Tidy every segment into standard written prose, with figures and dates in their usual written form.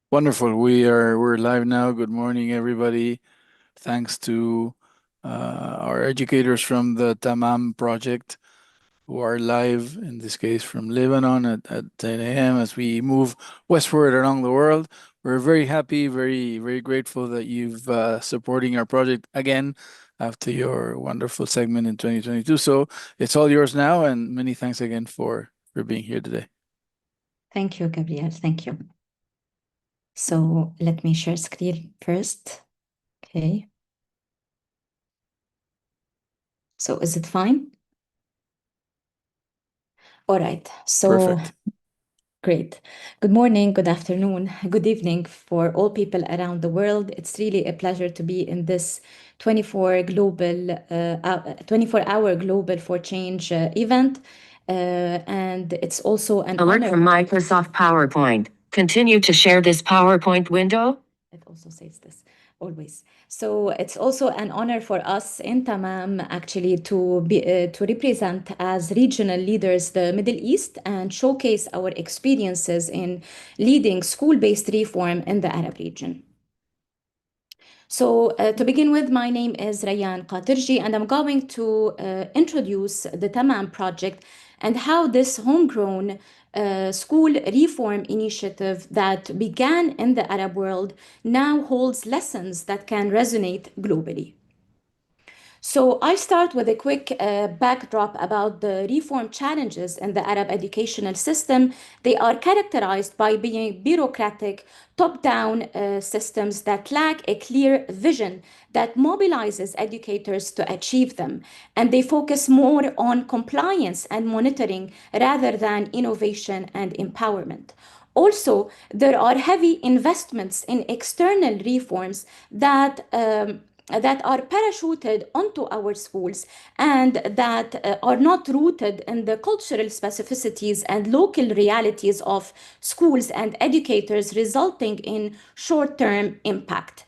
Wonderful. We're live now. Good morning, everybody. Thanks to our educators from the TAMAM Project who are live, in this case from Lebanon at 10 a.m. as we move westward along the world. We're very happy, very grateful that you've supporting our project again after your wonderful segment in 2022. So it's all yours now, and many thanks again for being here today. Thank you, Gabriel. Thank you. So let me share screen first. Okay. So is it fine? All right. So Perfect. great. Good morning, good afternoon, good evening for all people around the world. It's really a pleasure to be in this 24-hour Global for Change event. And it's also an Alert honor. from Microsoft PowerPoint. Continue to share this PowerPoint window. It also says this always. So it's also an honor for us in Tamam actually to represent as regional leaders the Middle East and showcase our experiences in leading school-based reform in the Arab region. So to begin with, my name is Rayan Qatirji, and I'm going to introduce the TAMAM project and how this homegrown school reform initiative that began in the Arab world now holds lessons that can resonate globally. So I start with a quick backdrop about the reform challenges in the Arab educational system. They are characterized by being bureaucratic, top-down systems that lack a clear vision that mobilizes educators to achieve them. And they focus more on compliance and monitoring rather than innovation and empowerment. Also, there are heavy investments in external reforms that are parachuted onto our schools and that are not rooted in the cultural specificities and local realities of schools and educators, resulting in short-term impact.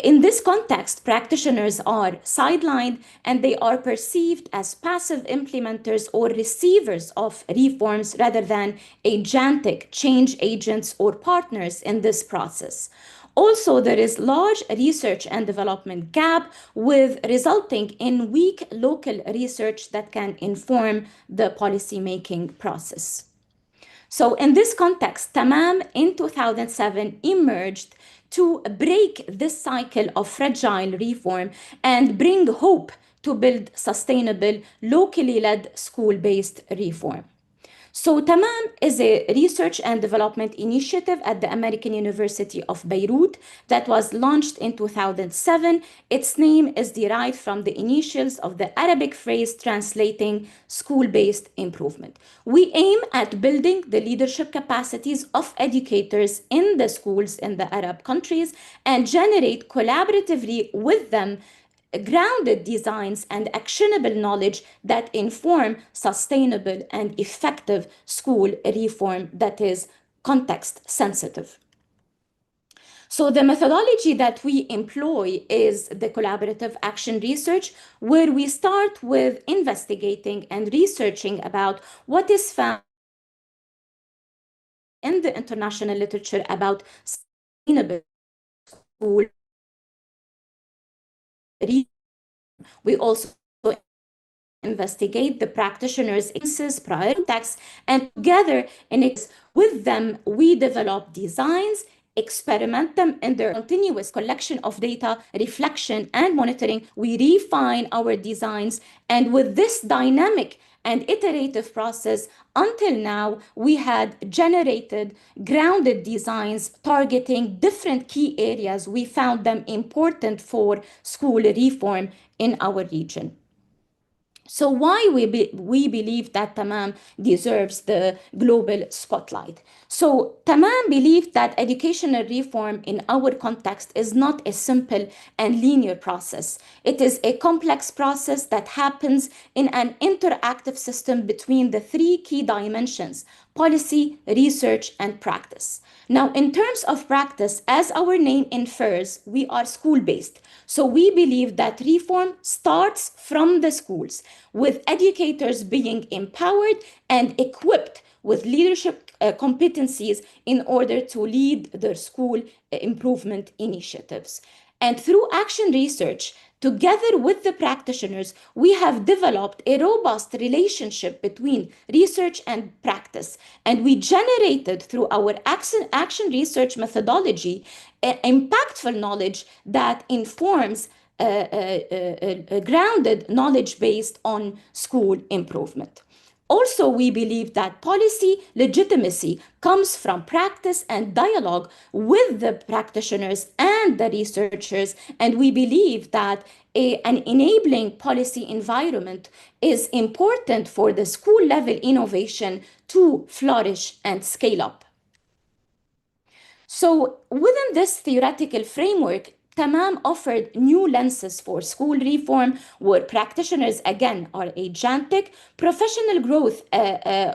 In this context, practitioners are sidelined and they are perceived as passive implementers or receivers of reforms rather than agentic change agents or partners in this process. Also, there is large research and development gap with resulting in weak local research that can inform the policymaking process. So in this context, Tamam in 2007 emerged to break this cycle of fragile reform and bring hope to build sustainable, locally led school-based reform. So TAMAM is a research and development initiative at the American University of Beirut that was launched in 2007. Its name is derived from the initials of the Arabic phrase translating school-based improvement. We aim at building the leadership capacities of educators in the schools in the Arab countries and generate collaboratively with them grounded designs and actionable knowledge that inform sustainable and effective school reform that is context sensitive. So the methodology that we employ is the collaborative action research, where we start with investigating and researching about what is found in the international literature about sustainable school. We also investigate the practitioners' experiences, prior contexts, and together with them, we develop designs, experiment them in their continuous collection of data, reflection, and monitoring. We refine our designs, and with this dynamic and iterative process, until now, we had generated grounded designs targeting different key areas. We found them important for school reform in our region. So why we believe that Tamam deserves the global spotlight? So Tamam believed that educational reform in our context is not a simple and linear process. It is a complex process that happens in an interactive system between the three key dimensions: policy, research, and practice. Now, in terms of practice, as our name infers, we are school-based. So we believe that reform starts from the schools, with educators being empowered and equipped with leadership competencies in order to lead their school improvement initiatives. And through action research, together with the practitioners, we have developed a robust relationship between research and practice. And we generated through our action research methodology impactful knowledge that informs grounded knowledge based on school improvement. Also, we believe that policy legitimacy comes from practice and dialogue with the practitioners and the researchers, and we believe that an enabling policy environment is important for the school level innovation to flourish and scale up. So within this theoretical framework, TAMAM offered new lenses for school reform where practitioners again are agentic. Professional growth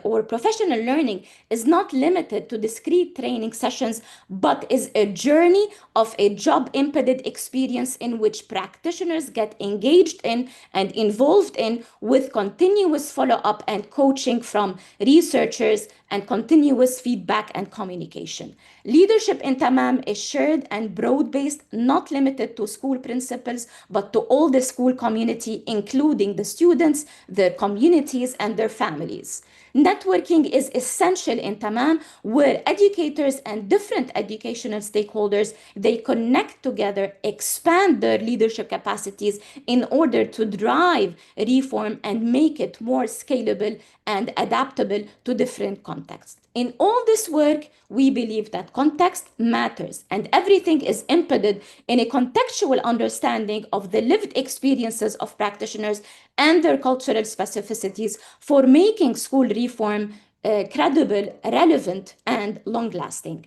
or professional learning is not limited to discrete training sessions, but is a journey of a job embedded experience in which practitioners get engaged in and involved in with continuous follow-up and coaching from researchers and continuous feedback and communication. Leadership in TAMAM is shared and broad-based, not limited to school principals, but to all the school community, including the students, their communities, and their families. Networking is essential in TAMAM, where educators and different educational stakeholders, they connect together, expand their leadership capacities in order to drive reform and make it more scalable and adaptable to different contexts. In all this work, we believe that context matters and everything is embedded in a contextual understanding of the lived experiences of practitioners and their cultural specificities for making school reform credible, relevant, and long-lasting.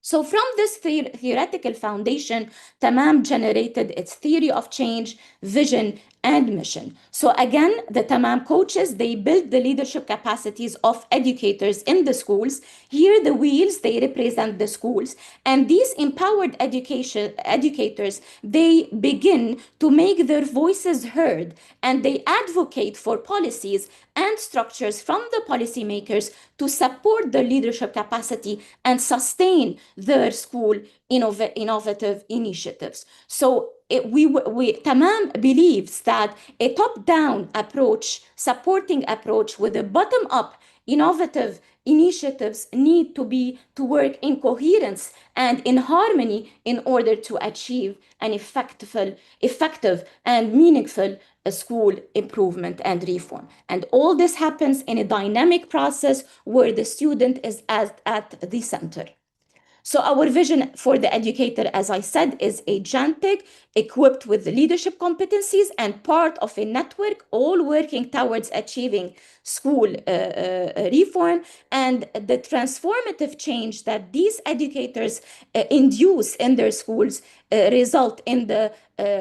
So from this theoretical foundation, TAMAM generated its theory of change, vision, and mission. So again, the TAMAM coaches, they build the leadership capacities of educators in the schools. Here, the wheels, they represent the schools. And these empowered educators, they begin to make their voices heard and they advocate for policies and structures from the policymakers to support their leadership capacity and sustain their school innovative initiatives. So TAMAM believes that a top-down approach, supporting approach with a bottom-up innovative initiatives need to work in coherence and in harmony in order to achieve an effective and meaningful school improvement and reform. And all this happens in a dynamic process where the student is at the center. So our vision for the educator, as I said, is agentic, equipped with the leadership competencies and part of a network, all working towards achieving school reform. And the transformative change that these educators induce in their schools result in the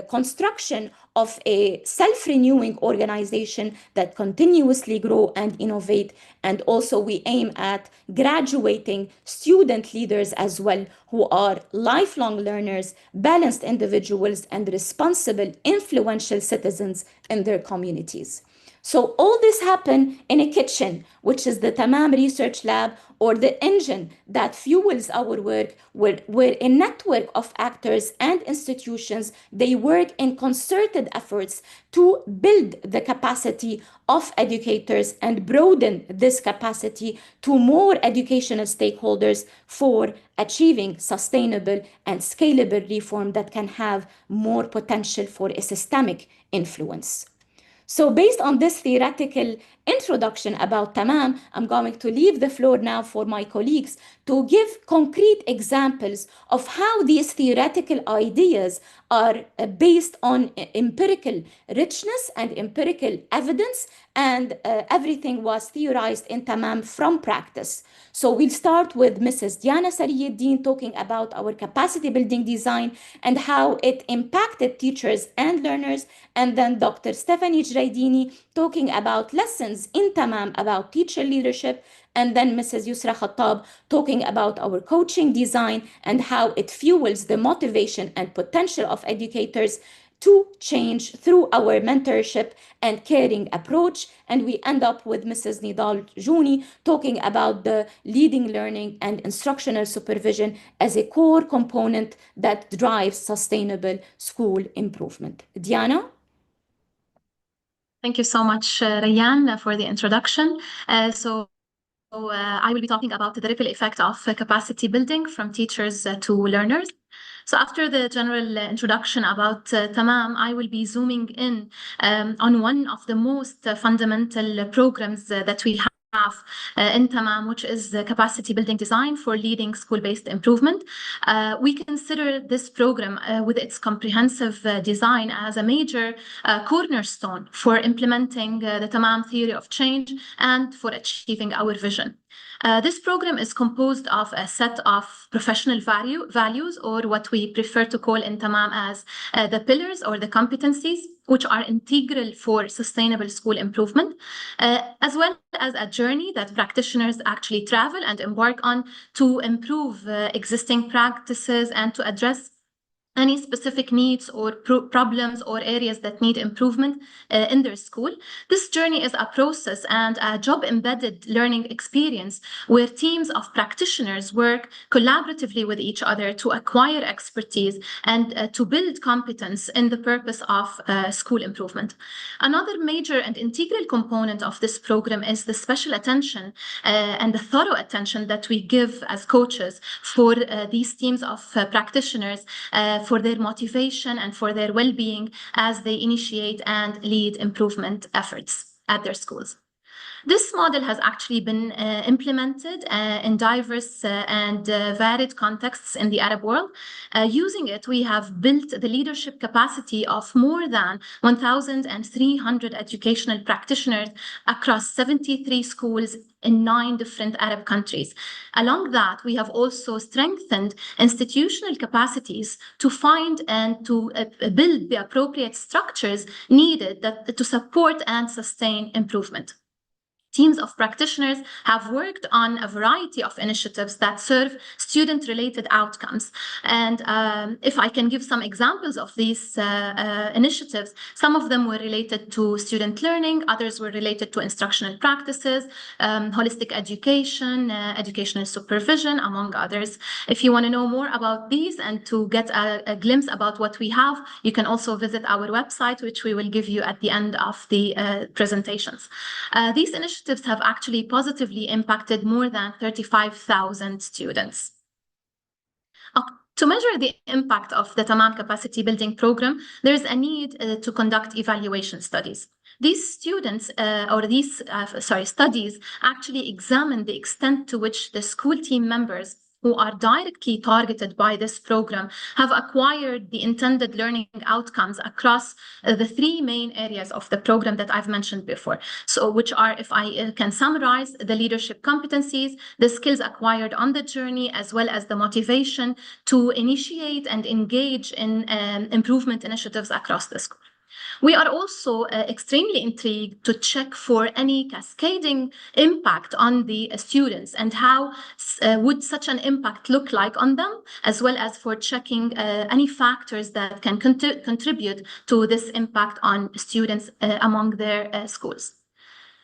construction of a self-renewing organization that continuously grow and innovate. And also we aim at graduating student leaders as well, who are lifelong learners, balanced individuals, and responsible, influential citizens in their communities. So all this happened in a kitchen, which is the TAMAM Research Lab, or the engine that fuels our work, where a network of actors and institutions, they work in concerted efforts to build the capacity of educators and broaden this capacity to more educational stakeholders for achieving sustainable and scalable reform that can have more potential for a systemic influence. So based on this theoretical introduction about TAMAM, I'm going to leave the floor now for my colleagues to give concrete examples of how these theoretical ideas are based on empirical richness and empirical evidence, and everything was theorized in TAMAM from practice. So we'll start with Mrs. Diana Sarieddin talking about our capacity building design and how it impacted teachers and learners, and then Dr. Stephanie Jraidini talking about lessons in TAMAM about teacher leadership, and then Mrs. Yusra Khattab talking about our coaching design and how it fuels the motivation and potential of educators. to change through our mentorship and caring approach. And we end up with Mrs. Nidal Juni talking about the leading learning and instructional supervision as a core component that drives sustainable school improvement. Diana? Thank you so much, Rayan, for the introduction. I will be talking about the ripple effect of capacity building from teachers to learners. So after the general introduction about TAMAM, I will be zooming in on one of the most fundamental programs that we have in TAMAM, which is the capacity building design for leading school-based improvement. We consider this program with its comprehensive design as a major cornerstone for implementing the TAMAM theory of change and for achieving our vision. This program is composed of a set of professional values, or what we prefer to call in TAMAM as the pillars or the competencies, which are integral for sustainable school improvement, as well as a journey that practitioners actually travel and embark on to improve existing practices and to address any specific needs or problems or areas that need improvement in their school. This journey is a process and a job-embedded learning experience where teams of practitioners work collaboratively with each other to acquire expertise and to build competence in the purpose of school improvement. Another major and integral component of this program is the special attention and the thorough attention that we give as coaches for these teams of practitioners for their motivation and for their well-being as they initiate and lead improvement efforts at their schools. This model has actually been implemented in diverse and varied contexts in the Arab world. Using it, we have built the leadership capacity of more than 1,300 educational practitioners across 73 schools in 9 different Arab countries. Along that, we have also strengthened institutional capacities to find and to build the appropriate structures needed to support and sustain improvement. Teams of practitioners have worked on a variety of initiatives that serve student-related outcomes. And if I can give some examples of these initiatives, some of them were related to student learning, others were related to instructional practices, holistic education, educational supervision, among others. If you want to know more about these and to get a glimpse about what we have, you can also visit our website, which we will give you at the end of the presentations. These initiatives have actually positively impacted more than 35,000 students. To measure the impact of the TAMAM capacity building program, there is a need to conduct evaluation studies. These studies actually examine the extent to which the school team members who are directly targeted by this program have acquired the intended learning outcomes across the 3 main areas of the program that I've mentioned before. So which are, if I can summarize, the leadership competencies, the skills acquired on the journey, as well as the motivation to initiate and engage in improvement initiatives across the school. We are also extremely intrigued to check for any cascading impact on the students and how would such an impact look like on them, as well as for checking any factors that can contribute to this impact on students among their schools.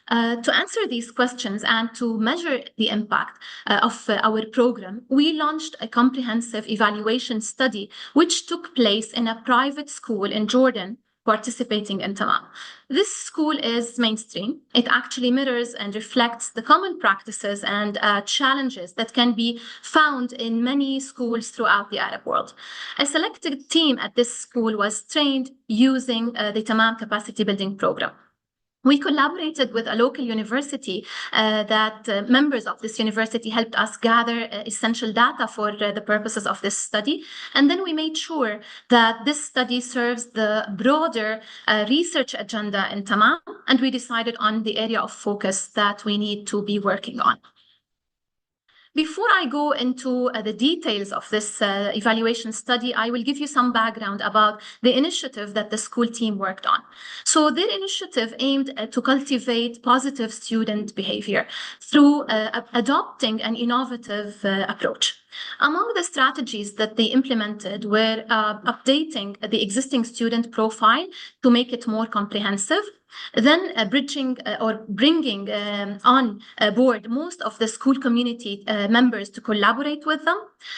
To answer these questions and to measure the impact of our program, we launched a comprehensive evaluation study which took place in a private school in Jordan participating in TAMAM. This school is mainstream. It actually mirrors and reflects the common practices and challenges that can be found in many schools throughout the Arab world. A selected team at this school was trained using the TAMAM capacity building program. We collaborated with a local university that members of this university helped us gather essential data for the purposes of this study. And then we made sure that this study serves the broader research agenda in TAMAM, and we decided on the area of focus that we need to be working on. Before I go into the details of this evaluation study, I will give you some background about the initiative that the school team worked on. So their initiative aimed to cultivate positive student behavior through adopting an innovative approach. Among the strategies that they implemented were updating the existing student profile to make it more comprehensive, then bridging or bringing on board most of the school community members to collaborate with them.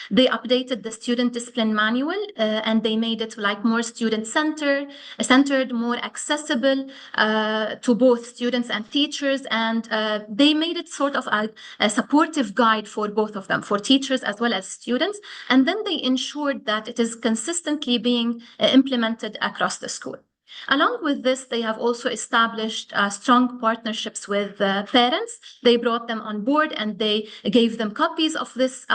They updated the student discipline manual and they made it like more centered, more accessible to both students and teachers, and they made it sort of a supportive guide for both of them, for teachers as well as students, and then they ensured that it is consistently being implemented across the school. Along with this, they have also established strong partnerships with parents. They brought them on board and they gave them copies of this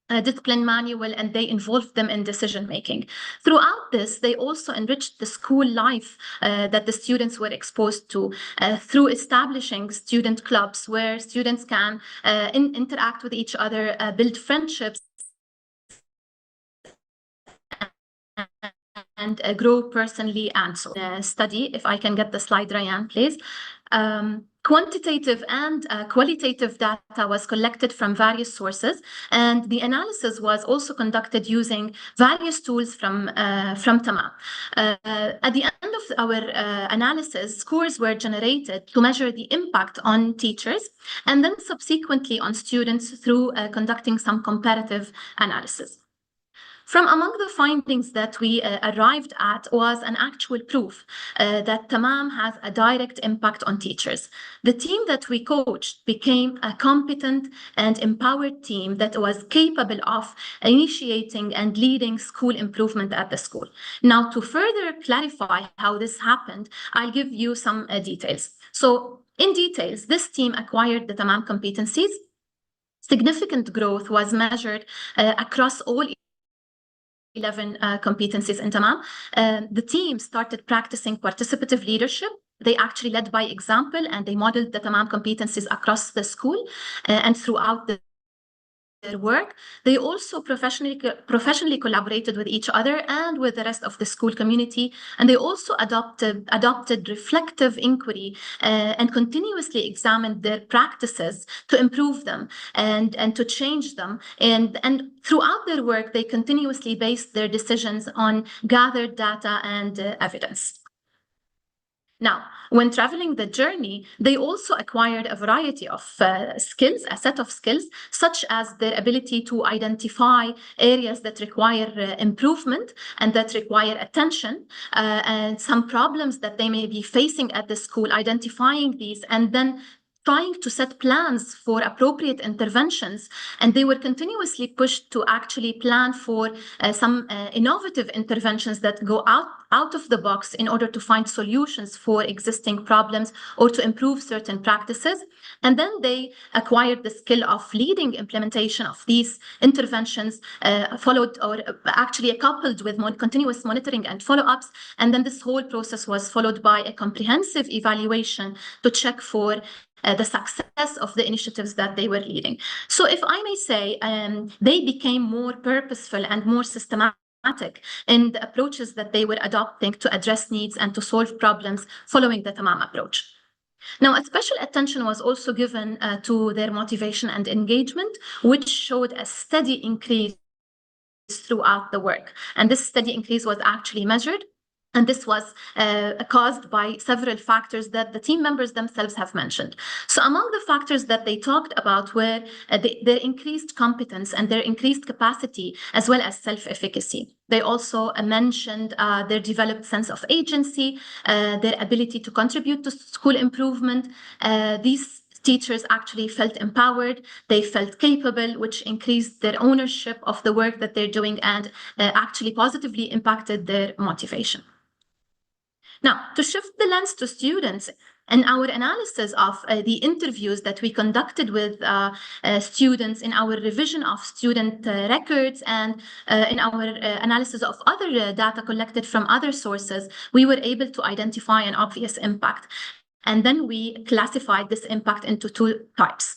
discipline manual, and they involved them in decision making. Throughout this, they also enriched the school life that the students were exposed to through establishing student clubs where students can interact with each other, build friendships, and grow personally and so. Study, if I can get the slide, Ryan, please. Quantitative and qualitative data was collected from various sources, and the analysis was also conducted using various tools from TAMAM. At the end of our analysis, scores were generated to measure the impact on teachers and then subsequently on students through conducting some comparative analysis. From among the findings that we arrived at was an actual proof that TAMAM has a direct impact on teachers. The team that we coached became a competent and empowered team that was capable of initiating and leading school improvement at the school. Now, to further clarify how this happened, I'll give you some details. So, in details, this team acquired the TAMAM competencies. Significant growth was measured across all 11 competencies in TAMAM. The team started practicing participative leadership. They actually led by example and they modeled the TAMAM competencies across the school and throughout their work. They also professionally collaborated with each other and with the rest of the school community, and they also adopted reflective inquiry and continuously examined their practices to improve them and to change them. And throughout their work, they continuously based their decisions on gathered data and evidence. Now, when traveling the journey, they also acquired a variety of skills, a set of skills, such as their ability to identify areas that require improvement and that require attention, and some problems that they may be facing at the school, identifying these, and then trying to set plans for appropriate interventions. And they were continuously pushed to actually plan for some innovative interventions that go out of the box in order to find solutions for existing problems or to improve certain practices. And then they acquired the skill of leading implementation of these interventions, followed or actually coupled with continuous monitoring and follow-ups. And then this whole process was followed by a comprehensive evaluation to check for the success of the initiatives that they were leading. So if I may say, they became more purposeful and more systematic in the approaches that they were adopting to address needs and to solve problems following the TAMAM approach. Now, a special attention was also given to their motivation and engagement, which showed a steady increase throughout the work. And this steady increase was actually measured. And this was caused by several factors that the team members themselves have mentioned. So among the factors that they talked about were their increased competence and their increased capacity, as well as self-efficacy. They also mentioned their developed sense of agency, their ability to contribute to school improvement. These teachers actually felt empowered, they felt capable, which increased their ownership of the work that they're doing and actually positively impacted their motivation. Now, to shift the lens to students, in our analysis of the interviews that we conducted with students, in our revision of student records, and in our analysis of other data collected from other sources, we were able to identify an obvious impact. And then we classified this impact into two types.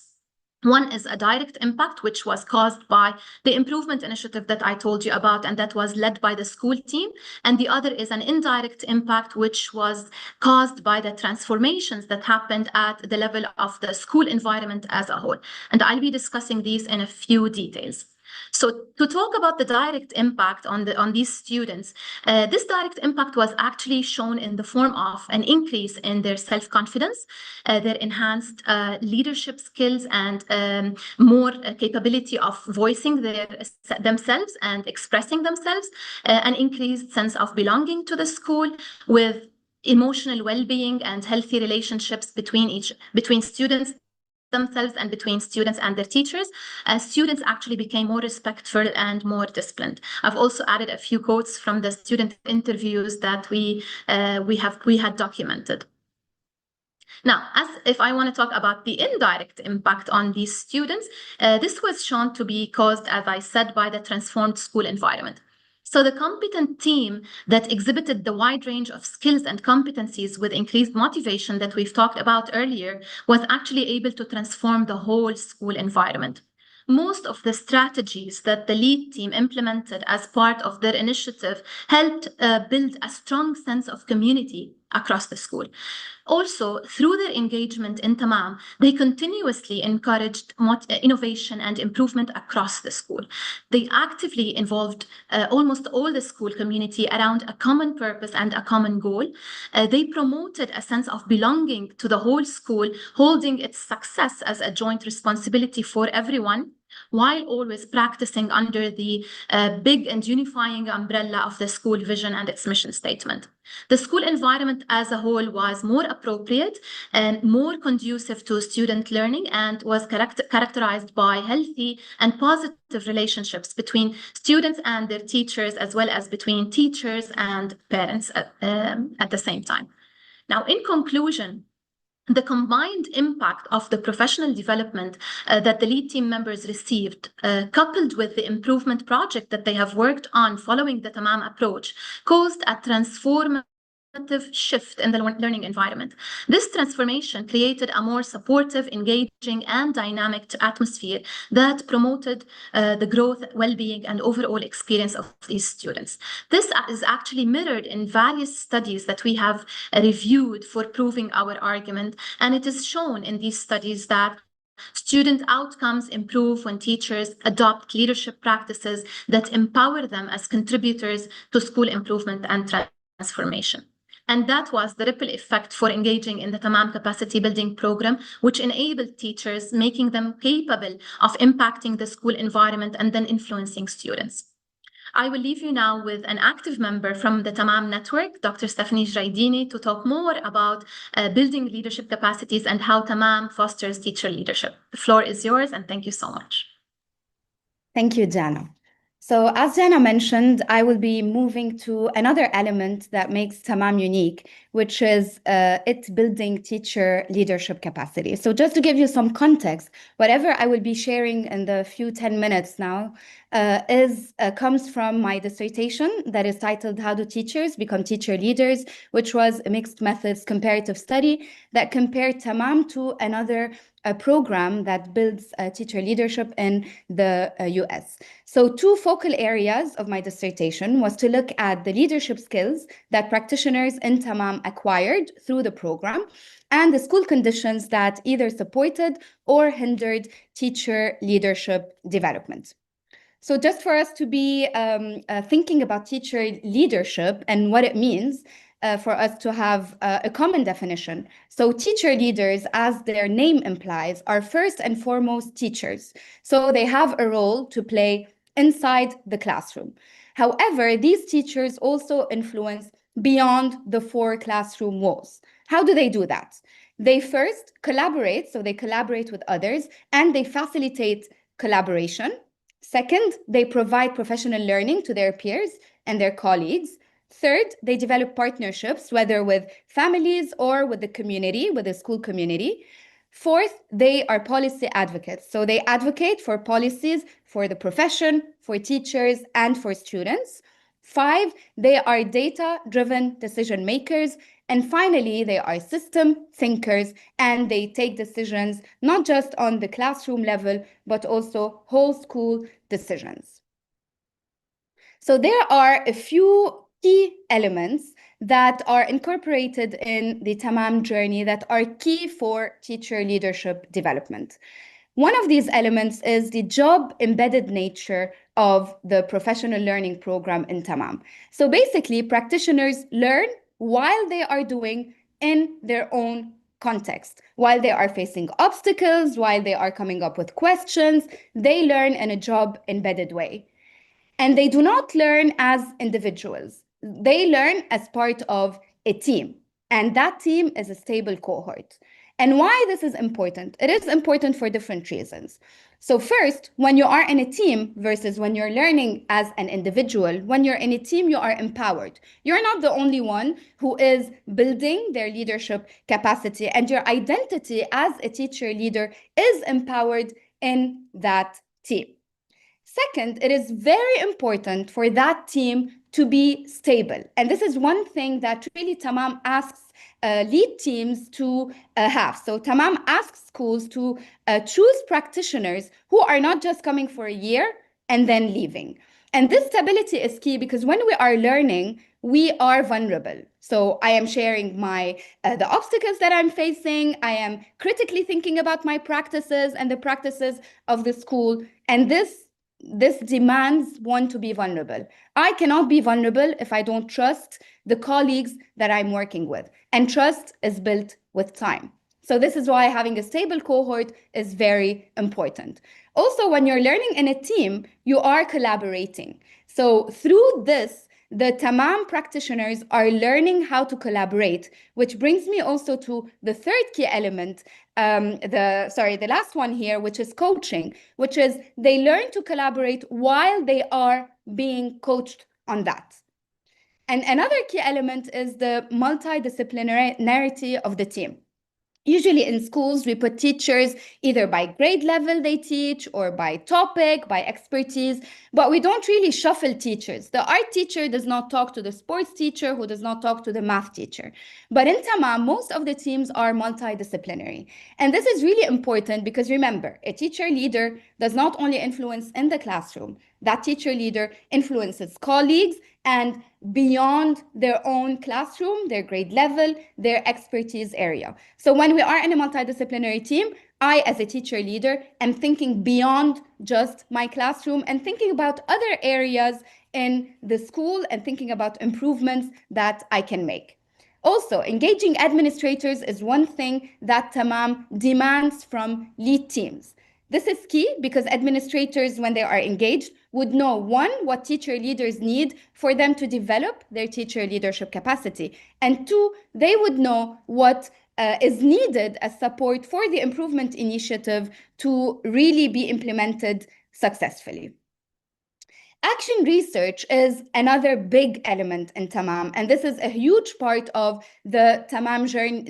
One is a direct impact, which was caused by the improvement initiative that I told you about, and that was led by the school team. And the other is an indirect impact, which was caused by the transformations that happened at the level of the school environment as a whole. And I'll be discussing these in a few details. So to talk about the direct impact on these students, this direct impact was actually shown in the form of an increase in their self-confidence, their enhanced leadership skills, and more capability of voicing themselves and expressing themselves, an increased sense of belonging to the school, with emotional well-being and healthy relationships between students themselves and between students and their teachers. Students actually became more respectful and more disciplined. I've also added a few quotes from the student interviews that we had documented. Now, as if I want to talk about the indirect impact on these students, this was shown to be caused, as I said, by the transformed school environment. So the competent team that exhibited the wide range of skills and competencies with increased motivation that we've talked about earlier was actually able to transform the whole school environment. Most of the strategies that the lead team implemented as part of their initiative helped build a strong sense of community across the school. Also, through their engagement in TAMAM, they continuously encouraged innovation and improvement across the school. They actively involved almost all the school community around a common purpose and a common goal. They promoted a sense of belonging to the whole school, holding its success as a joint responsibility for everyone, while always practicing under the big and unifying umbrella of the school vision and its mission statement. The school environment as a whole was more appropriate and more conducive to student learning, and was characterized by healthy and positive relationships between students and their teachers, as well as between teachers and parents at the same time. Now, in conclusion, the combined impact of the professional development that the lead team members received, coupled with the improvement project that they have worked on following the TAMAM approach, caused a transformative shift in the learning environment. This transformation created a more supportive, engaging, and dynamic atmosphere that promoted the growth, well-being, and overall experience of these students. This is actually mirrored in various studies that we have reviewed for proving our argument, and it is shown in these studies that student outcomes improve when teachers adopt leadership practices that empower them as contributors to school improvement and transformation. And that was the ripple effect for engaging in the TAMAM capacity building program, which enabled teachers, making them capable of impacting the school environment and then influencing students. I will leave you now with an active member from the TAMAM network, Dr. Stephanie Jraidini, to talk more about building leadership capacities and how TAMAM fosters teacher leadership. The floor is yours, and thank you so much. Thank you, Jana. So as Jana mentioned, I will be moving to another element that makes TAMAM unique, which is it building teacher leadership capacity. So just to give you some context, whatever I will be sharing in the few 10 minutes now comes from my dissertation that is titled How Do Teachers Become Teacher Leaders, which was a mixed methods comparative study that compared TAMAM to another a program that builds teacher leadership in the US. So two focal areas of my dissertation was to look at the leadership skills that practitioners in TAMAM acquired through the program, and the school conditions that either supported or hindered teacher leadership development. So just for us to be thinking about teacher leadership and what it means, for us to have a common definition. So teacher leaders, as their name implies, are first and foremost teachers. So they have a role to play inside the classroom. However, these teachers also influence beyond the four classroom walls. How do they do that? They first collaborate, so they collaborate with others, and they facilitate collaboration. Second, they provide professional learning to their peers and their colleagues. Third, they develop partnerships, whether with families or with the community, with the school community. Fourth, they are policy advocates. So they advocate for policies for the profession, for teachers, and for students. Five, they are data-driven decision makers. And finally, they are system thinkers, and they take decisions not just on the classroom level, but also whole school decisions. So there are a few key elements that are incorporated in the TAMAM journey that are key for teacher leadership development. One of these elements is the job embedded nature of the professional learning program in TAMAM. So basically, practitioners learn while they are doing in their own context. While they are facing obstacles, while they are coming up with questions, they learn in a job embedded way. And they do not learn as individuals. They learn as part of a team. And that team is a stable cohort. And why this is important? It is important for different reasons. So first, when you are in a team versus when you're learning as an individual, when you're in a team, you are empowered. You're not the only one who is building their leadership capacity, and your identity as a teacher leader is empowered in that team. Second, it is very important for that team to be stable. And this is one thing that really TAMAM asks lead teams to have. So TAMAM asks schools to choose practitioners who are not just coming for a year and then leaving. And this stability is key because when we are learning, we are vulnerable. So I am sharing the obstacles that I'm facing. I am critically thinking about my practices and the practices of the school. And this demands one to be vulnerable. I cannot be vulnerable if I don't trust the colleagues that I'm working with. And trust is built with time. So this is why having a stable cohort is very important. Also, when you're learning in a team, you are collaborating. So through this, the TAMAM practitioners are learning how to collaborate, which brings me also to the third key element, the last one here, which is coaching, which is they learn to collaborate while they are being coached on that. And another key element is the multidisciplinarity of the team. Usually in schools, we put teachers either by grade level they teach or by topic, by expertise, but we don't really shuffle teachers. The art teacher does not talk to the sports teacher who does not talk to the math teacher. But in TAMAM, most of the teams are multidisciplinary. And this is really important because remember, a teacher leader does not only influence in the classroom, that teacher leader influences colleagues and beyond their own classroom, their grade level, their expertise area. So when we are in a multidisciplinary team, I, as a teacher leader, am thinking beyond just my classroom and thinking about other areas in the school and thinking about improvements that I can make. Also, engaging administrators is one thing that TAMAM demands from lead teams. This is key because administrators, when they are engaged, would know, one, what teacher leaders need for them to develop their teacher leadership capacity, and two, they would know what is needed as support for the improvement initiative to really be implemented successfully. Action research is another big element in TAMAM, and this is a huge part of the TAMAM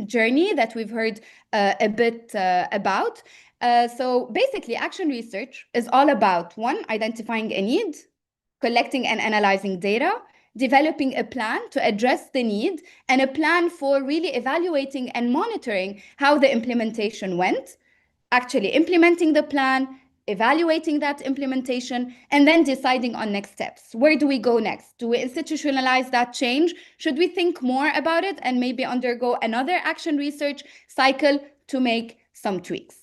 journey that we've heard a bit about. So basically, action research is all about, one, identifying a need, collecting and analyzing data, developing a plan to address the need, and a plan for really evaluating and monitoring how the implementation went, actually implementing the plan, evaluating that implementation, and then deciding on next steps. Where do we go next? Do we institutionalize that change? Should we think more about it and maybe undergo another action research cycle to make some tweaks?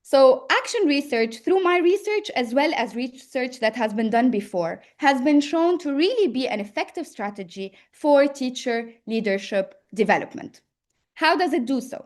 So action research, through my research as well as research that has been done before, has been shown to really be an effective strategy for teacher leadership development. How does it do so?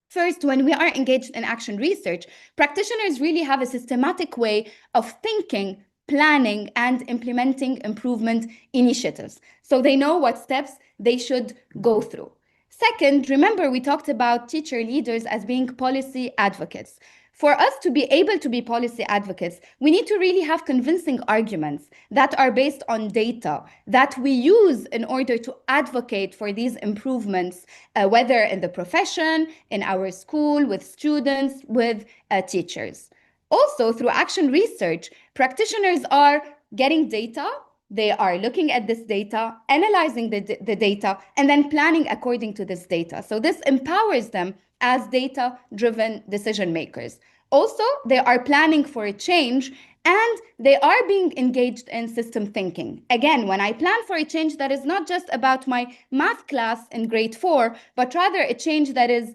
First, when we are engaged in action research, practitioners really have a systematic way of thinking, planning, and implementing improvement initiatives. So they know what steps they should go through. Second, remember we talked about teacher leaders as being policy advocates. For us to be able to be policy advocates, we need to really have convincing arguments that are based on data that we use in order to advocate for these improvements, whether in the profession, in our school, with students, with teachers. Also, through action research, practitioners are getting data they are looking at this data, analyzing the data, and then planning according to this data. So this empowers them as data-driven decision makers. Also, they are planning for a change and they are being engaged in system thinking. Again, when I plan for a change that is not just about my math class in grade 4, but rather a change that is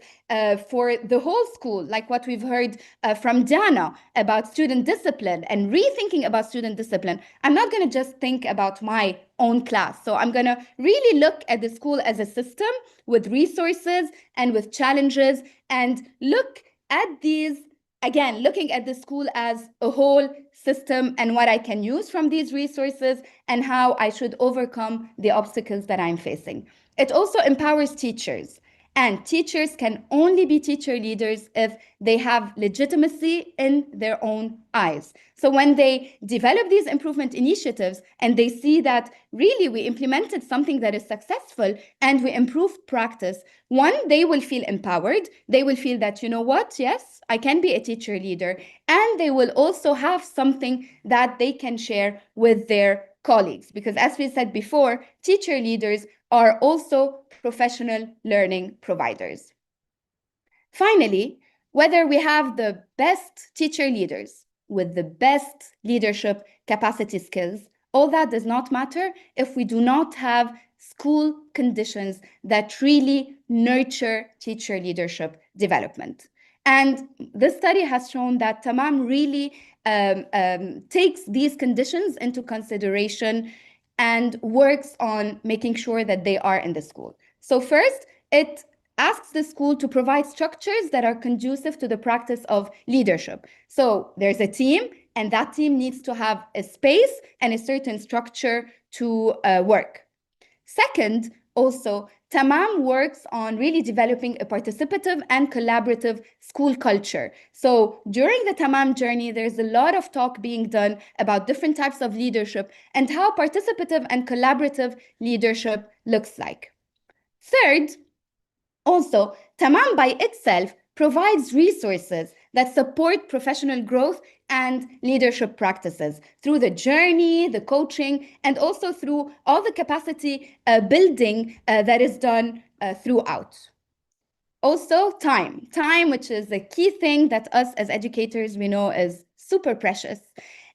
for the whole school, like what we've heard from Dana about student discipline and rethinking about student discipline. I'm not going to just think about my own class. So I'm going to really look at the school as a system with resources and with challenges, and look at these, again, looking at the school as a whole system and what I can use from these resources and how I should overcome the obstacles that I'm facing. It also empowers teachers. And teachers can only be teacher leaders if they have legitimacy in their own eyes. So when they develop these improvement initiatives and they see that really we implemented something that is successful and we improved practice, one, they will feel empowered. They will feel that, you know what, yes, I can be a teacher leader. And they will also have something that they can share with their colleagues. Because as we said before, teacher leaders are also professional learning providers. Finally, whether we have the best teacher leaders with the best leadership capacity skills, all that does not matter if we do not have school conditions that really nurture teacher leadership development. And this study has shown that TAMAM really takes these conditions into consideration and works on making sure that they are in the school. So first, it asks the school to provide structures that are conducive to the practice of leadership. So there's a team, and that team needs to have a space and a certain structure to work. Second, also, TAMAM works on really developing a participative and collaborative school culture. So during the TAMAM journey, there's a lot of talk being done about different types of leadership and how participative and collaborative leadership looks like. Third, also, TAMAM by itself provides resources that support professional growth and leadership practices through the journey, the coaching, and also through all the capacity building that is done throughout. Also, time, which is a key thing that us as educators, we know is super precious.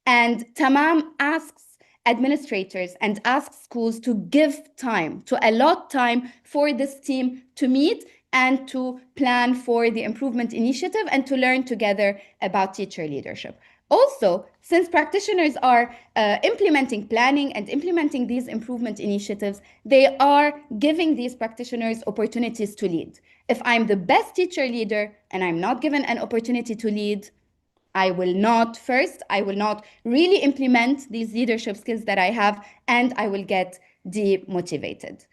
And TAMAM asks administrators and asks schools to give time, to allot time for this team to meet and to plan for the improvement initiative and to learn together about teacher leadership. Also, since practitioners are implementing planning and implementing these improvement initiatives, they are giving these practitioners opportunities to lead. If I'm the best teacher leader and I'm not given an opportunity to lead, I will not really implement these leadership skills that I have, and I will get demotivated.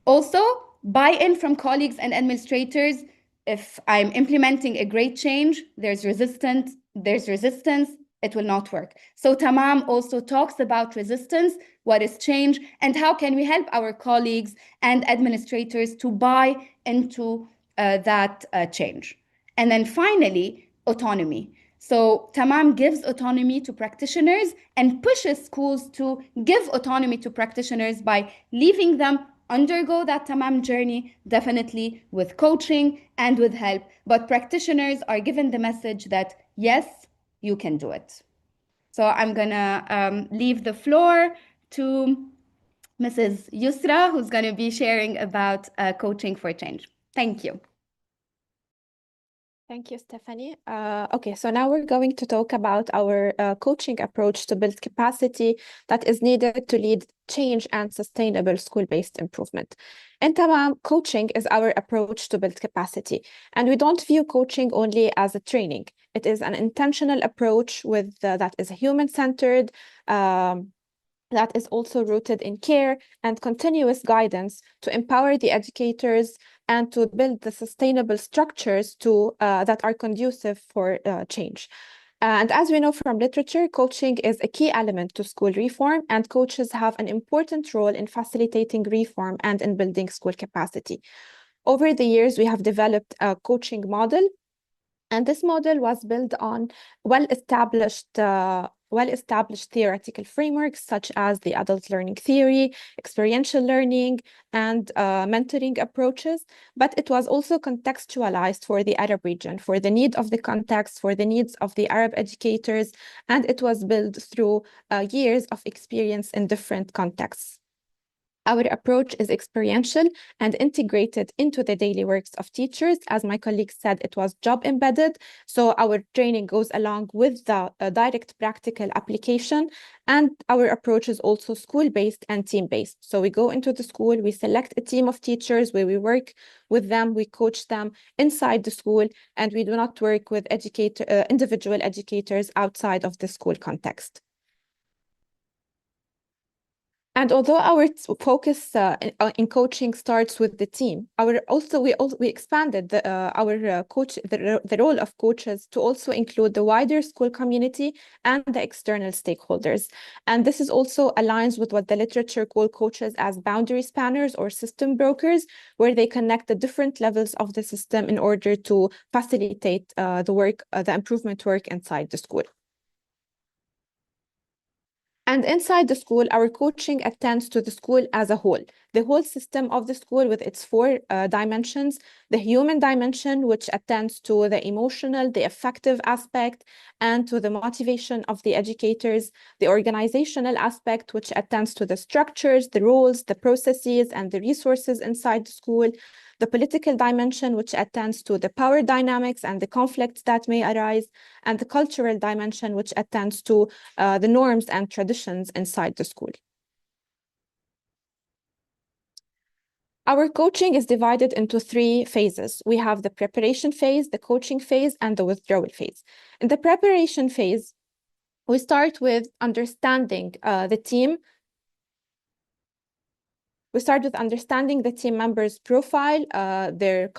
Also, buy-in from colleagues and administrators. If I'm implementing a great change, there's resistance, it will not work. So TAMAM also talks about resistance, what is change, and how can we help our colleagues and administrators to buy into that change. And then finally, autonomy. So TAMAM gives autonomy to practitioners and pushes schools to give autonomy to practitioners by leaving them undergo that TAMAM journey, definitely with coaching and with help. But practitioners are given the message that, yes, you can do it. So I'm gonna leave the floor to Mrs. Yusra, who's gonna be sharing about coaching for change. Thank you. Thank you, Stephanie. Okay, so now we're going to talk about our coaching approach to build capacity that is needed to lead change and sustainable school-based improvement. In TAMAM, coaching is our approach to build capacity, and we don't view coaching only as a training. It is an intentional approach with that is human-centered, that is also rooted in care and continuous guidance to empower the educators and to build the sustainable structures that are conducive for change. And as we know from literature, coaching is a key element to school reform, and coaches have an important role in facilitating reform and in building school capacity. Over the years, we have developed a coaching model, and this model was built on well-established well-established theoretical frameworks such as the adult learning theory, experiential learning, and mentoring approaches, but it was also contextualized for the Arab region, for the need of the context, for the needs of the Arab educators, and it was built through years of experience in different contexts. Our approach is experiential and integrated into the daily works of teachers. As my colleague said, it was job embedded. So our training goes along with the direct practical application. And our approach is also school-based and team-based. So we go into the school, we select a team of teachers where we work with them, we coach them inside the school, and we do not work with individual educators outside of the school context. And although our focus in coaching starts with the team, we expanded the role of coaches to also include the wider school community and the external stakeholders. And this is also aligns with what the literature calls coaches as boundary spanners or system brokers, where they connect the different levels of the system in order to facilitate the improvement work inside the school. And inside the school, our coaching attends to the school as a whole, the whole system of the school with its four dimensions, the human dimension, which attends to the emotional, the affective aspect, and to the motivation of the educators, the organizational aspect, which attends to the structures, the roles, the processes, and the resources inside the school, the political dimension, which attends to the power dynamics and the conflicts that may arise, and the cultural dimension, which attends to the norms and traditions inside the school. Our coaching is divided into 3 phases. We have the preparation phase, the coaching phase, and the withdrawal phase. In the preparation phase, we start with understanding the team. We start with understanding the team members' profile, their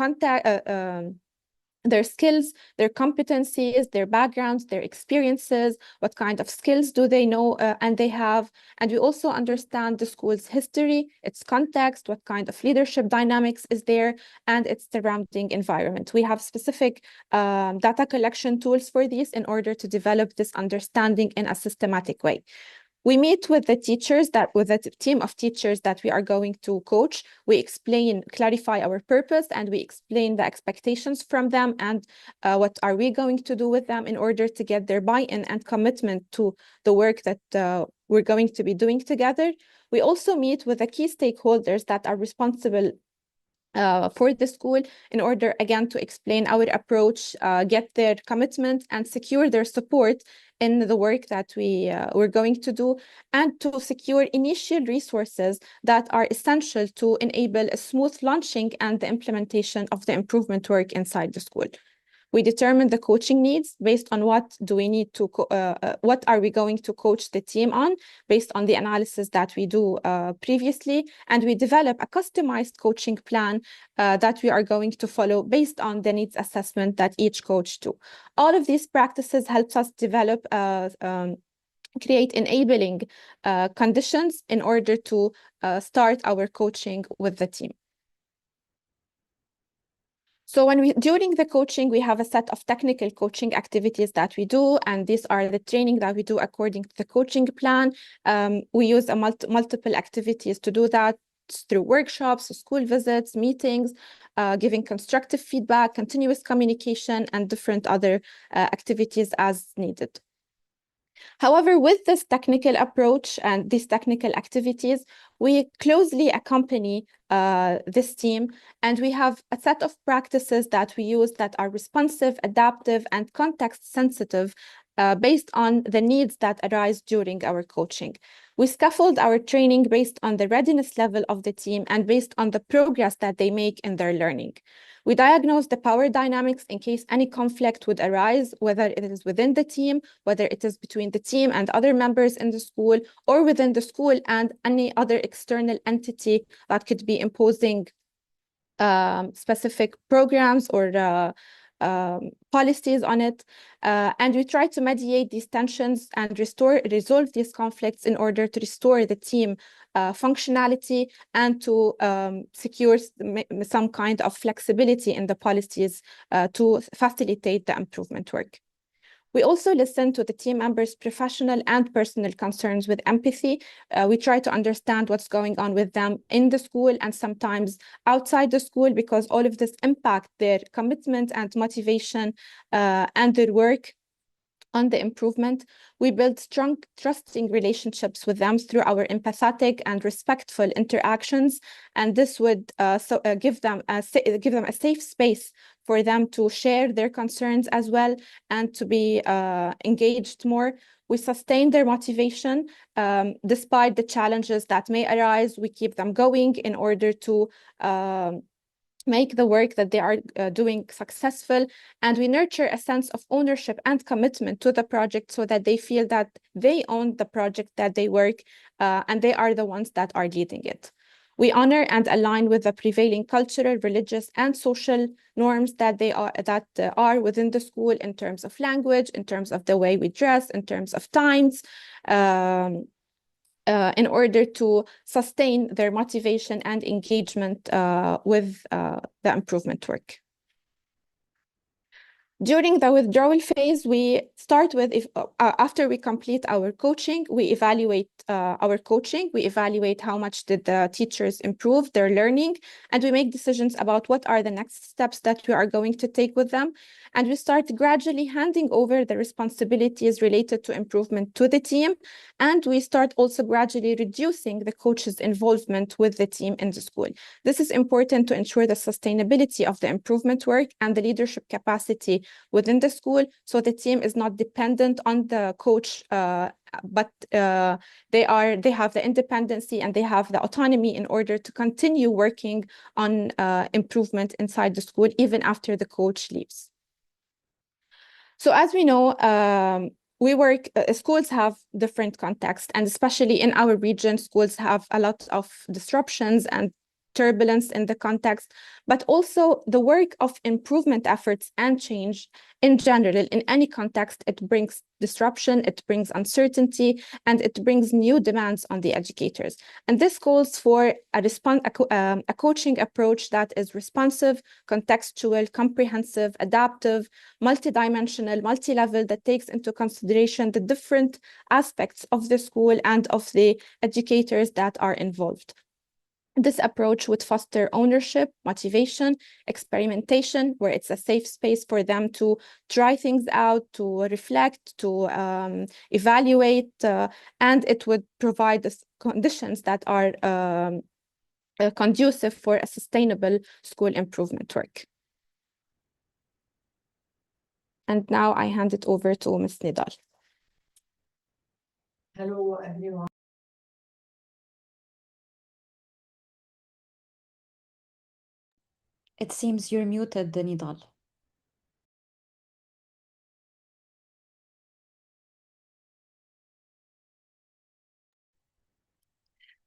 skills, their competencies, their backgrounds, their experiences, what kind of skills do they know and they have. And we also understand the school's history, its context, what kind of leadership dynamics is there, and its surrounding environment. We have specific data collection tools for this in order to develop this understanding in a systematic way. We meet with the teachers, with a team of teachers that we are going to coach. We clarify our purpose, and we explain the expectations from them and what are we going to do with them in order to get their buy-in and commitment to the work that we're going to be doing together. We also meet with the key stakeholders that are responsible for the school in order, again, to explain our approach, get their commitment, and secure their support in the work that we're going to do, and to secure initial resources that are essential to enable a smooth launching and the implementation of the improvement work inside the school. We determine the coaching needs based on what are we going to coach the team on based on the analysis that we do previously, and we develop a customized coaching plan that we are going to follow based on the needs assessment that each coach do. All of these practices helps us develop create enabling conditions in order to start our coaching with the team. So during the coaching, we have a set of technical coaching activities that we do, and these are the training that we do according to the coaching plan. We use multiple activities to do that through workshops, school visits, meetings, giving constructive feedback, continuous communication, and different other activities as needed. However, with this technical approach and these technical activities, we closely accompany this team, and we have a set of practices that we use that are responsive, adaptive, and context sensitive based on the needs that arise during our coaching. We scaffold our training based on the readiness level of the team and based on the progress that they make in their learning. We diagnose the power dynamics in case any conflict would arise, whether it is within the team, whether it is between the team and other members in the school, or within the school and any other external entity that could be imposing specific programs or policies on it. And we try to mediate these tensions and resolve these conflicts in order to restore the team functionality and to secure some kind of flexibility in the policies to facilitate the improvement work. We also listen to the team members' professional and personal concerns with empathy. We try to understand what's going on with them in the school and sometimes outside the school, because all of this impact their commitment and motivation and their work on the improvement. We build strong, trusting relationships with them through our empathetic and respectful interactions, and this would give them a safe space for them to share their concerns as well and to be engaged more. We sustain their motivation despite the challenges that may arise. We keep them going in order to make the work that they are doing successful, and we nurture a sense of ownership and commitment to the project so that they feel that they own the project that they work and they are the ones that are leading it. We honor and align with the prevailing cultural, religious, and social norms that are within the school in terms of language, in terms of the way we dress, in terms of times, in order to sustain their motivation and engagement with the improvement work. During the withdrawal phase, we start with, after we complete our coaching, we evaluate our coaching, we evaluate how much did the teachers improve their learning, and we make decisions about what are the next steps that we are going to take with them. And we start gradually handing over the responsibilities related to improvement to the team. And we start also gradually reducing the coach's involvement with the team in the school. This is important to ensure the sustainability of the improvement work and the leadership capacity within the school, so the team is not dependent on the coach, but they have the independency and they have the autonomy in order to continue working on improvement inside the school even after the coach leaves. So as we know, schools have different contexts, and especially in our region, schools have a lot of disruptions and turbulence in the context, but also the work of improvement efforts and change in general, in any context, it brings disruption, it brings uncertainty, and it brings new demands on the educators. And this calls for a coaching approach that is responsive, contextual, comprehensive, adaptive, multidimensional, multi-level, that takes into consideration the different aspects of the school and of the educators that are involved. This approach would foster ownership, motivation, experimentation, where it's a safe space for them to try things out, to reflect, to evaluate, and it would provide the conditions that are conducive for a sustainable school improvement work. And now I hand it over to Ms. Nidal. Hello, everyone. It seems you're muted, Nidal.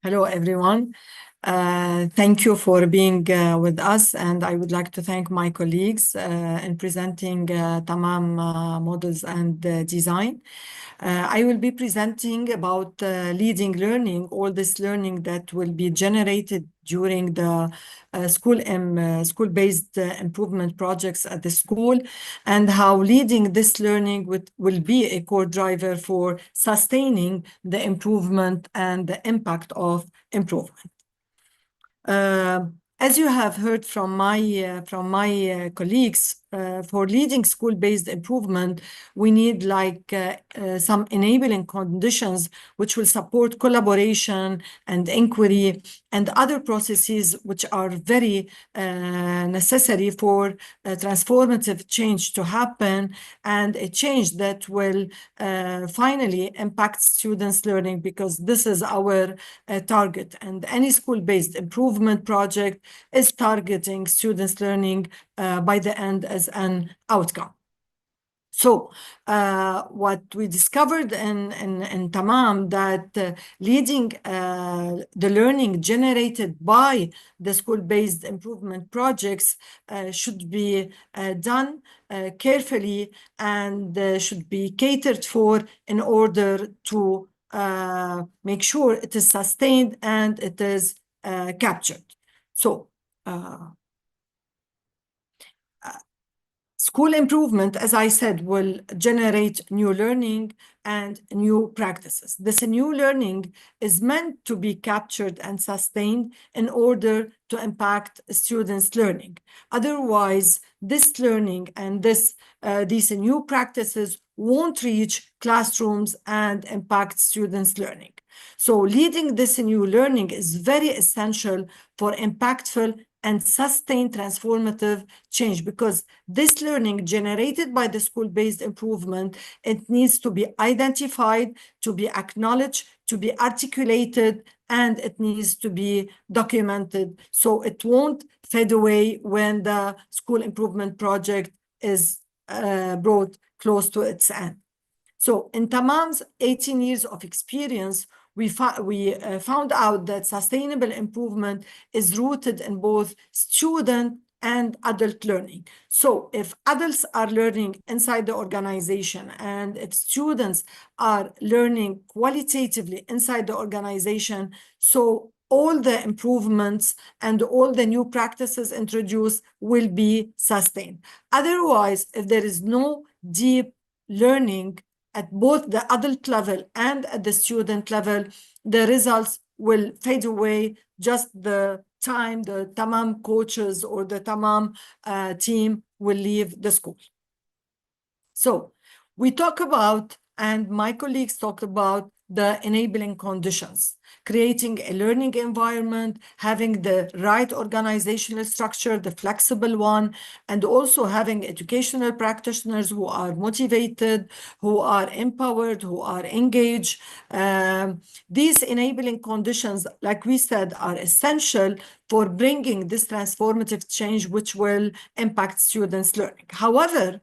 Hello, everyone. Thank you for being with us, and I would like to thank my colleagues in presenting TAMAM models and design. I will be presenting about leading learning, all this learning that will be generated during the school-based improvement projects at the school, and how leading this learning will be a core driver for sustaining the improvement and the impact of improvement. As you have heard from my colleagues, for leading school-based improvement, we need some enabling conditions which will support collaboration and inquiry and other processes which are very necessary for transformative change to happen, and a change that will finally impact students' learning, because this is our target. And any school-based improvement project is targeting students' learning by the end as an outcome. So what we discovered in TAMAM, that leading the learning generated by the school-based improvement projects should be done carefully and should be catered for in order to make sure it is sustained and it is captured. So School improvement, as I said, will generate new learning and new practices. This new learning is meant to be captured and sustained in order to impact students' learning. Otherwise, this learning and these new practices won't reach classrooms and impact students' learning. So leading this new learning is very essential for impactful and sustained transformative change, because this learning generated by the school-based improvement, it needs to be identified, to be acknowledged, to be articulated, and it needs to be documented so it won't fade away when the school improvement project is brought close to its end. So in TAMAM's 18 years of experience, we found out that sustainable improvement is rooted in both student and adult learning. So if adults are learning inside the organization and if students are learning qualitatively inside the organization, so all the improvements and all the new practices introduced will be sustained. Otherwise, if there is no deep learning at both the adult level and at the student level, the results will fade away just the time the TAMAM coaches or the TAMAM team will leave the school. So we talk about, and my colleagues talked about, the enabling conditions, creating a learning environment, having the right organizational structure, the flexible one, and also having educational practitioners who are motivated, who are empowered, who are engaged. These enabling conditions, like we said, are essential for bringing this transformative change which will impact students' learning. However,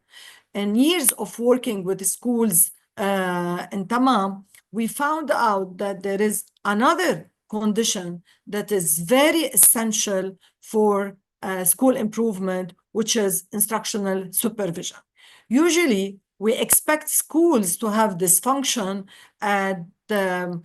in years of working with the schools in TAMAM, we found out that there is another condition that is very essential for school improvement, which is instructional supervision. Usually, we expect schools to have this function at the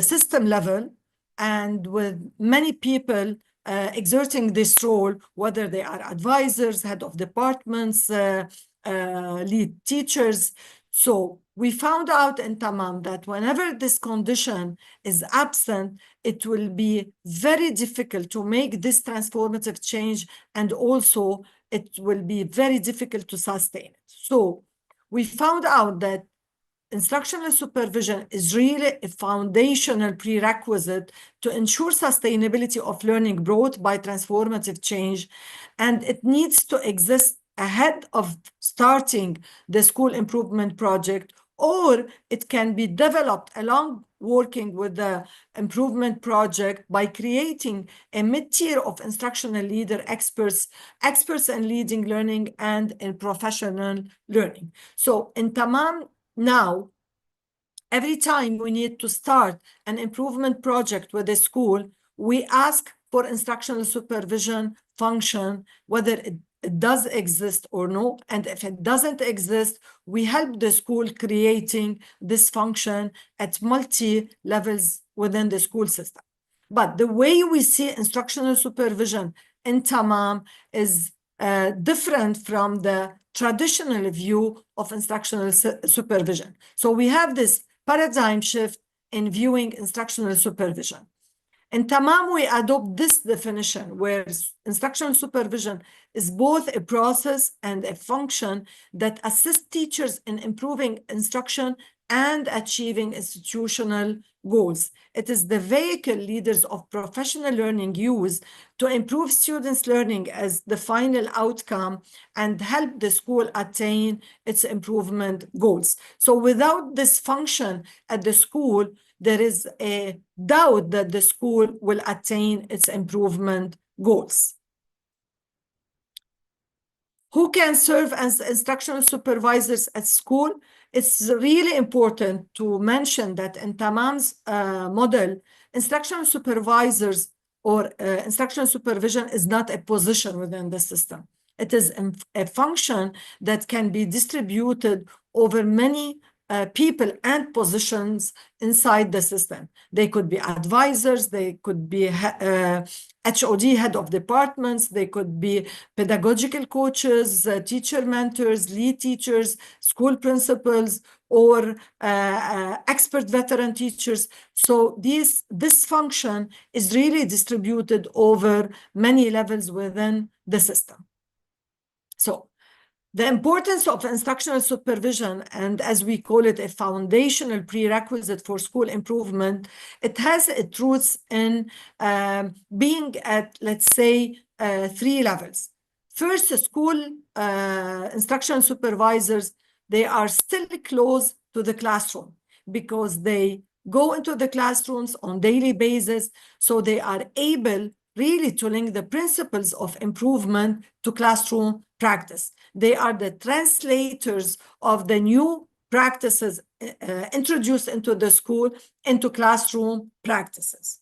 system level, and with many people exerting this role, whether they are advisors, head of departments, lead teachers. So we found out in TAMAM that whenever this condition is absent, it will be very difficult to make this transformative change, and also it will be very difficult to sustain it. So we found out that instructional supervision is really a foundational prerequisite to ensure sustainability of learning brought by transformative change, and it needs to exist ahead of starting the school improvement project, or it can be developed along working with the improvement project by creating a mid-tier of instructional leader experts in leading learning and in professional learning. So in TAMAM now, every time we need to start an improvement project with a school, we ask for instructional supervision function, whether it does exist or no. And if it doesn't exist, we help the school creating this function at multi-levels within the school system. But the way we see instructional supervision in TAMAM is different from the traditional view of instructional supervision. So we have this paradigm shift in viewing instructional supervision. In TAMAM, we adopt this definition where instructional supervision is both a process and a function that assists teachers in improving instruction and achieving institutional goals. It is the vehicle leaders of professional learning use to improve students' learning as the final outcome and help the school attain its improvement goals. So without this function at the school, there is a doubt that the school will attain its improvement goals. Who can serve as instructional supervisors at school? It's really important to mention that in TAMAM's model, instructional supervisors or instructional supervision is not a position within the system. It is a function that can be distributed over many people and positions inside the system. They could be advisors, they could be HOD, head of departments, they could be pedagogical coaches, teacher mentors, lead teachers, school principals, or expert veteran teachers. So this function is really distributed over many levels within the system. So the importance of instructional supervision, and as we call it, a foundational prerequisite for school improvement, it has its roots in being at, let's say, 3 levels. First, school instructional supervisors, they are still close to the classroom because they go into the classrooms on daily basis, so they are able really to link the principles of improvement to classroom practice. They are the translators of the new practices introduced into the school into classroom practices.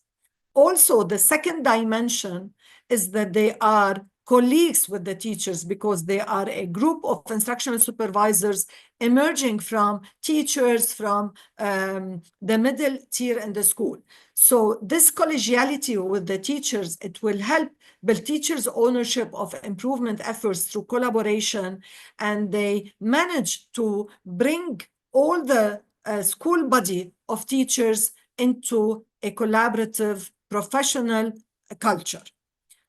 Also, the second dimension is that they are colleagues with the teachers because they are a group of instructional supervisors emerging from teachers from the middle tier in the school. So this collegiality with the teachers, it will help build teachers' ownership of improvement efforts through collaboration, and they manage to bring all the school body of teachers into a collaborative professional culture.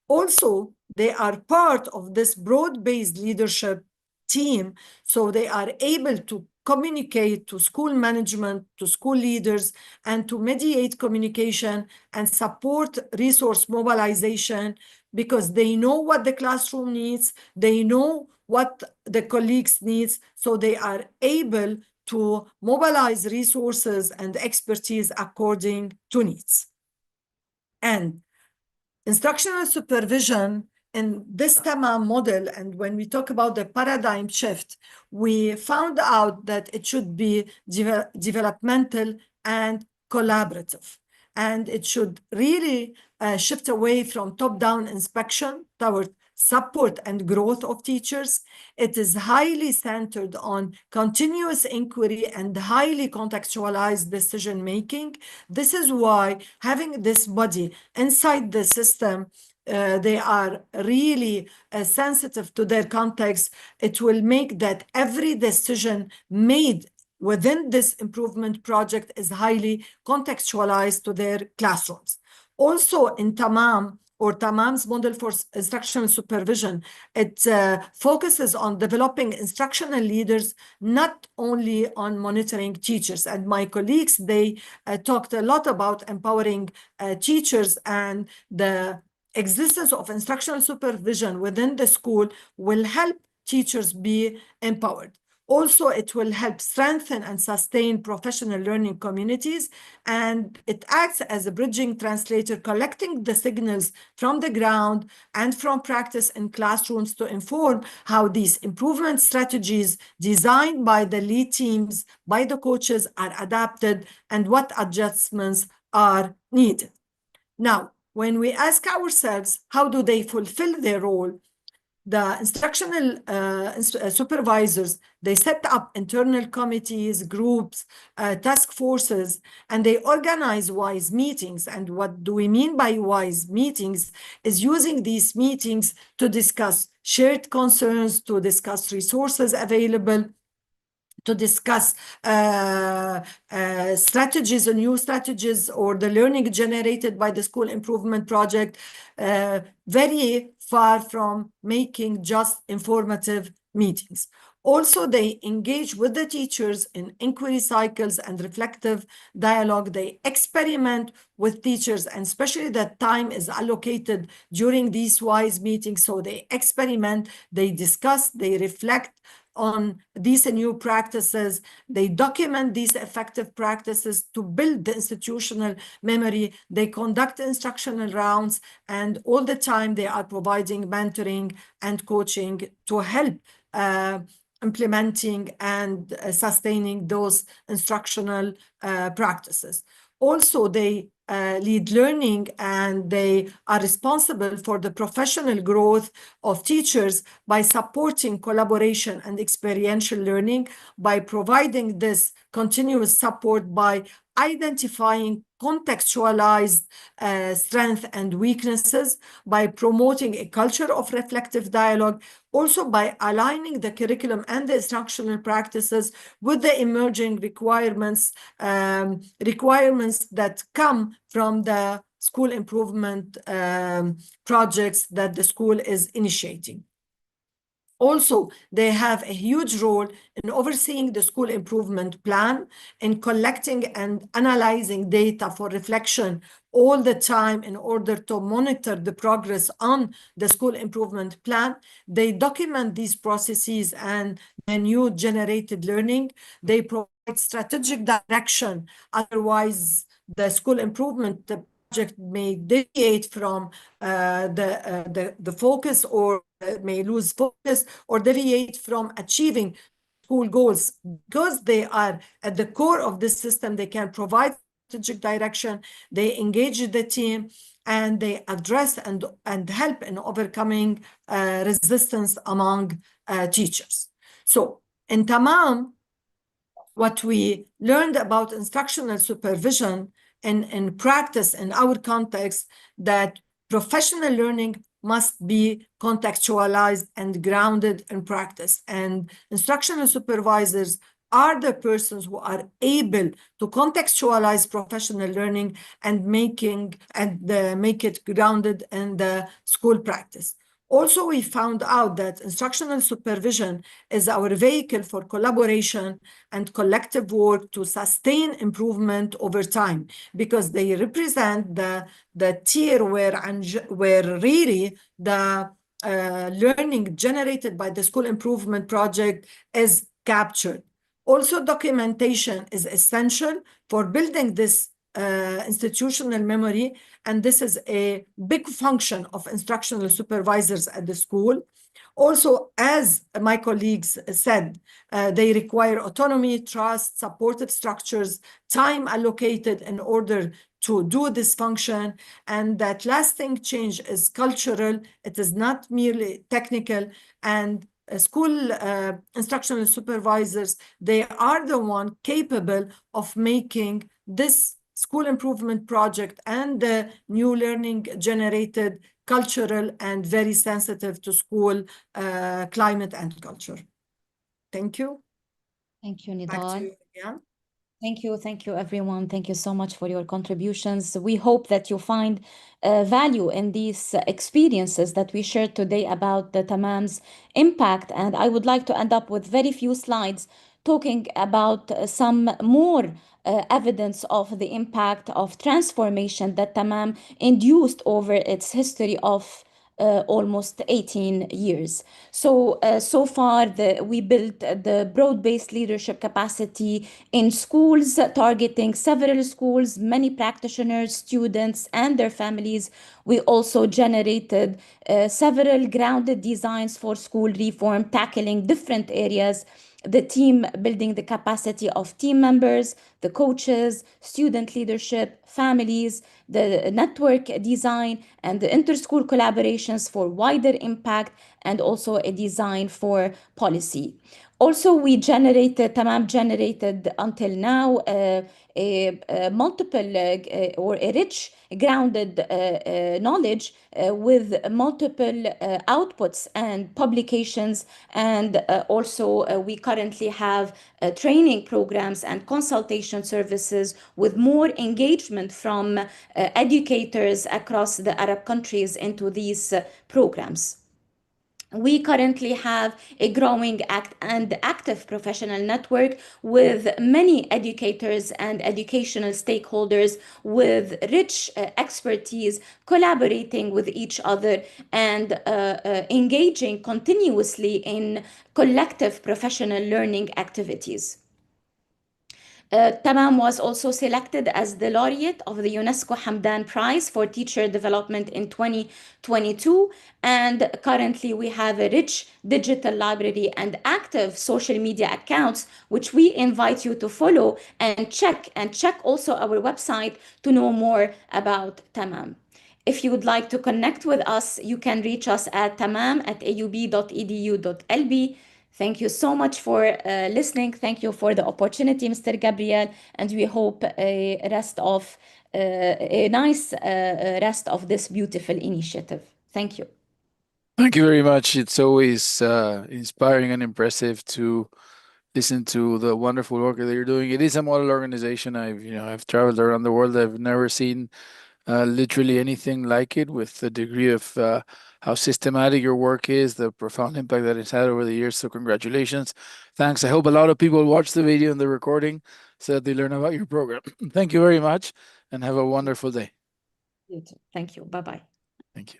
Also, they are part of this broad-based leadership team, so they are able to communicate to school management, to school leaders, and to mediate communication and support resource mobilization because they know what the classroom needs, they know what the colleagues needs, so they are able to mobilize resources and expertise according to needs. And instructional supervision in this TAMAM model, and when we talk about the paradigm shift, we found out that it should be developmental and collaborative. And it should really shift away from top-down inspection toward support and growth of teachers. It is highly centered on continuous inquiry and highly contextualized decision-making. This is why having this body inside the system, they are really sensitive to their context. It will make that every decision made within this improvement project is highly contextualized to their classrooms. Also in TAMAM, or TAMAM's model for instructional supervision, it focuses on developing instructional leaders, not only on monitoring teachers. And my colleagues, they talked a lot about empowering teachers, and the existence of instructional supervision within the school will help teachers be empowered. Also, it will help strengthen and sustain professional learning communities, and it acts as a bridging translator, collecting the signals from the ground and from practice in classrooms to inform how these improvement strategies designed by the lead teams, by the coaches, are adapted and what adjustments are needed. Now, when we ask ourselves, how do they fulfill their role? The instructional supervisors, they set up internal committees, groups, task forces, and they organize WISE meetings. And what do we mean by WISE meetings is using these meetings to discuss shared concerns, to discuss resources available, to discuss strategies or new strategies or the learning generated by the school improvement project, very far from making just informative meetings. Also, they engage with the teachers in inquiry cycles and reflective dialogue. They experiment with teachers, and especially that time is allocated during these WISE meetings. So they experiment, they discuss, they reflect on these new practices. They document these effective practices to build the institutional memory. They conduct instructional rounds, and all the time they are providing mentoring and coaching to help implementing and sustaining those instructional practices. Also, they lead learning, and they are responsible for the professional growth of teachers by supporting collaboration and experiential learning, by providing this continuous support, by identifying contextualized strengths and weaknesses, by promoting a culture of reflective dialogue, also by aligning the curriculum and the instructional practices with the emerging requirements that come from the school improvement projects that the school is initiating. Also, they have a huge role in overseeing the school improvement plan, in collecting and analyzing data for reflection all the time in order to monitor the progress on the school improvement plan. They document these processes and the new generated learning. They provide strategic direction. Otherwise, the school improvement project may deviate from the focus, or may lose focus or deviate from achieving school goals. Because they are at the core of this system, they can provide strategic direction, they engage the team, and they address and help in overcoming resistance among teachers. So in TAMAM, what we learned about instructional supervision in practice in our context, that professional learning must be contextualized and grounded in practice. And instructional supervisors are the persons who are able to contextualize professional learning and make it grounded in the school practice. Also, we found out that instructional supervision is our vehicle for collaboration and collective work to sustain improvement over time, because they represent the tier where really the learning generated by the school improvement project is captured. Also, documentation is essential for building this institutional memory, and this is a big function of instructional supervisors at the school. Also, as my colleagues said, they require autonomy, trust, supportive structures, time allocated in order to do this function, and that lasting change is cultural. It is not merely technical. And school instructional supervisors, they are the one capable of making this school improvement project and the new learning generated cultural and very sensitive to school climate and culture. Thank you. Thank you, Back to Nidal. you, Leanne. Thank you, everyone. Thank you so much for your contributions. We hope that you find value in these experiences that we shared today about the Tamam's impact. And I would like to end up with very few slides talking about some more evidence of the impact of transformation that Tamam induced over its history of almost 18 years. So far, we built the broad-based leadership capacity in schools, targeting several schools, many practitioners, students, and their families. We also generated several grounded designs for school reform, tackling different areas: the team building the capacity of team members, the coaches, student leadership, families, the network design, and the inter-school collaborations for wider impact, and also a design for policy. Also, TAMAM generated until now a multiple or a rich grounded knowledge with multiple outputs and publications. And also we currently have training programs and consultation services with more engagement from educators across the Arab countries into these programs. We currently have a growing and active professional network with many educators and educational stakeholders with rich expertise, collaborating with each other and engaging continuously in collective professional learning activities. TAMAM was also selected as the laureate of the UNESCO Hamdan Prize for Teacher Development in 2022. And currently we have a rich digital library and active social media accounts, which we invite you to follow and check also our website to know more about TAMAM. If you would like to connect with us, you can reach us at tamam@aub.edu.lb. Thank you so much for listening. Thank you for the opportunity, Mr. Gabriel, and we hope a nice rest of this beautiful initiative. Thank you. Thank you very much. It's always inspiring and impressive to listen to the wonderful work that you're doing. It is a model organization. I've traveled around the world. I've never seen literally anything like it, with the degree of how systematic your work is, the profound impact that it's had over the years. So congratulations. Thanks. I hope a lot of people watch the video and the recording so that they learn about your program. Thank you very much and have a wonderful day. You too. Thank you. Bye-bye. Thank you.